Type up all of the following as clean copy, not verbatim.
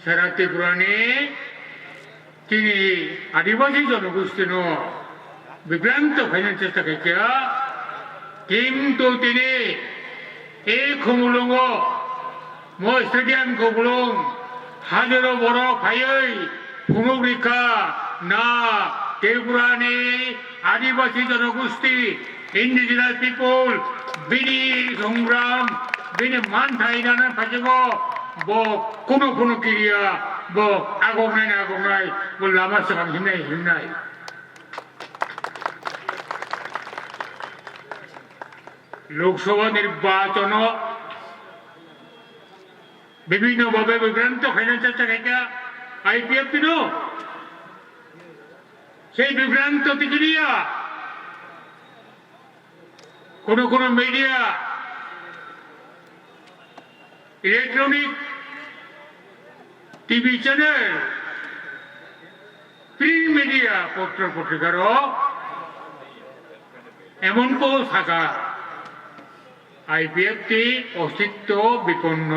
সারা ত্রিপুরানে তিনি আদিবাসী জনগোষ্ঠীর বিভ্রান্ত ফাইনাল চেষ্টা খাইছে কিন্তু তিনি এই খুমুলুং মো স্টেডিয়াম খুমুলুং হাজারো বড় ফাইই ভূমুক রেখা না ত্রিপুরানি আদিবাসী জনগোষ্ঠী ইন্ডিজিনাস পিপল বিনি সংগ্রাম বিনি মান থাইনানা ফাইব কোনো কোনো ক্রিয়া আগমনাই লামা সাকাম হিমনাই লোকসভা নির্বাচন বিভিন্নভাবে বিভ্রান্ত ফাইনাল চেষ্টা খাইকা আইপিএফ সেই বিভ্রান্ত থেকে নিয়া কোন media electronic TV channel print media পত্র পত্রিকার এমন কেউ থাকা আইপিএফটি অস্তিত্ব বিপন্ন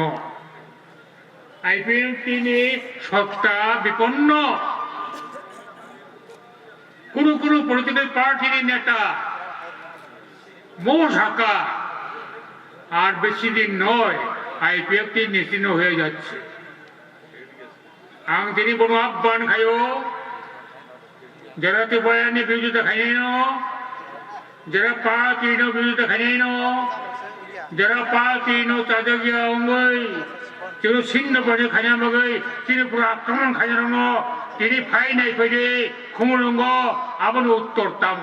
আইপিএফটি সত্তা বিপন্ন কোন পলিটিক্যাল পার্টির নেতা মো থাকা আর বেশি দিন নয় আইপিএফটি নিশ্চিন্ন হয়ে যাচ্ছে আং তিনি বড় আহ্বান খাইও যারা ত্রিপুরানি বিরোধিতা খাই যারা পার্টি বিরোধিতা খাই যারা পার্টি চাজগিয়া অঙ্গই যেন ছিন্ন পড়ে খাই মগৈ তিনি পুরো আক্রমণ খাই তিনি ফাই নাই ফেলে খুমুলুঙ্গ আবার উত্তর তাম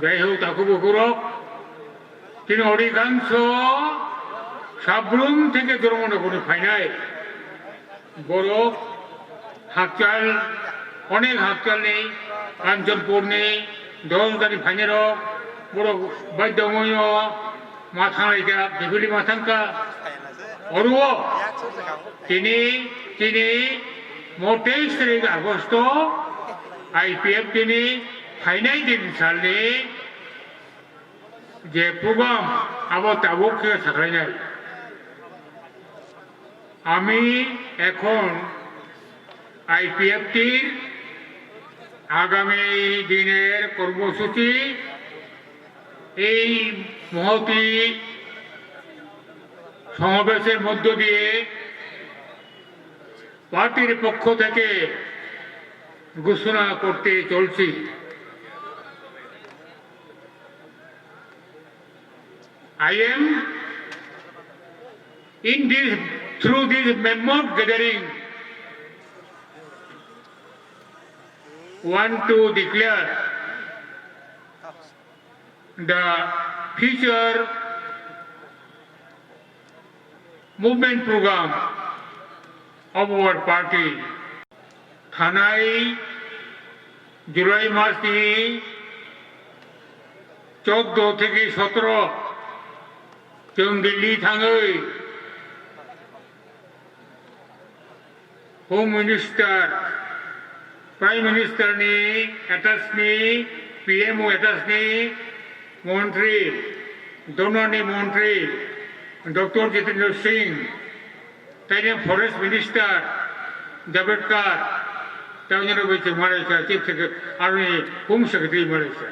যাই হোক তাকে বকুরক তিনি অধিকাংশ সাবরুম থেকে জন্মনে কোনো ফাই নাই বড় হাকচাল অনেক হাকচাল নেই কাঞ্চনপুর নেই দশদারি ফাইনের বড় বাদ্যময় মাথা নাইকা বেগুলি মাথাঙ্কা অরুও তিনি 23 তারিখ আগস্ট আইপিএফ তিনি ফাইনাল দিন সালে যে প্রোগ্রাম আবার তাবুকে থাকাই নাই আমি এখন আইপিএফটির আগামী দিনের কর্মসূচি এই মহতি সমাবেশের মধ্য দিয়ে পার্টির পক্ষ থেকে ঘোষণা করতে চলছি I am through this mammoth gathering want to declare the future movement program of our party. থানায় জুলাই মাস 14 থেকে 17 जों दिल्ली थाङै होम मिनिस्टार प्राइम मिनिस्टारनि एटाचनि पीएमओ एटाचनि मन्त्री दोनोंनि मन्त्री डक्टर जितेन्द्र सिंह ताइनि फरेस्ट मिनिस्टार जाभेडकर ताइनि बैसे Malaysia chief secretary army home secretary Malaysia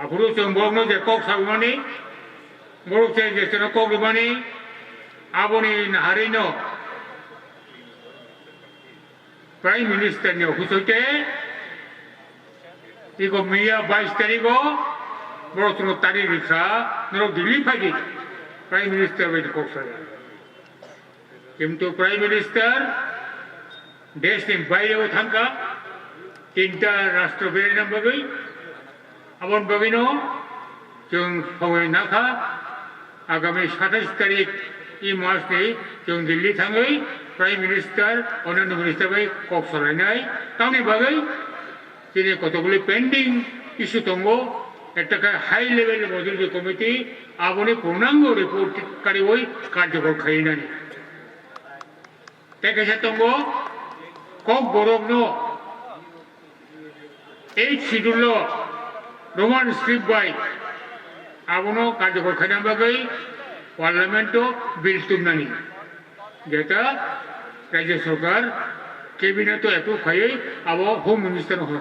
आफुरो जों बावनो जे कक सागमानि Borok saya jadi nak kau gimana? Aboni hari no Prime Minister ni khususnya, iko Mia 22 tarik borok tu tarik risa, norok Delhi pergi Prime Minister berita kau saya. কিন্তু Prime Minister देश ni bayar uthangka, tinta rastro beri nam bagai, abon bagino, jeng pawai nakha. आगामी 27 तारीख ई मास ने जों दिल्ली थाङै prime minister अन्य minister bye कक सलायनाय तांनि बागै दिनै कतगुলি पेन्डिं इस्यु दङ একটা हाई लेभेल मजुरि कमिटि आबनि पूर्णांग रिपोर्ट कारिवै कार्यकर खायनानि तेकेसे दङ कक बरकनो 8 शिड्यूल रोमान स्क्रिप्ट बाय abono କାର୍ଯ୍ୟକର ଖାଇବା ଗଇ ପାର୍ଲାମେଣ୍ଟ ବିଲ୍ ତୁମନାନି ଯେଟା ରାଜ୍ୟ ସରକାର कैबिनेट तो एप्रूव खाई अब होम मिनिस्टर होगा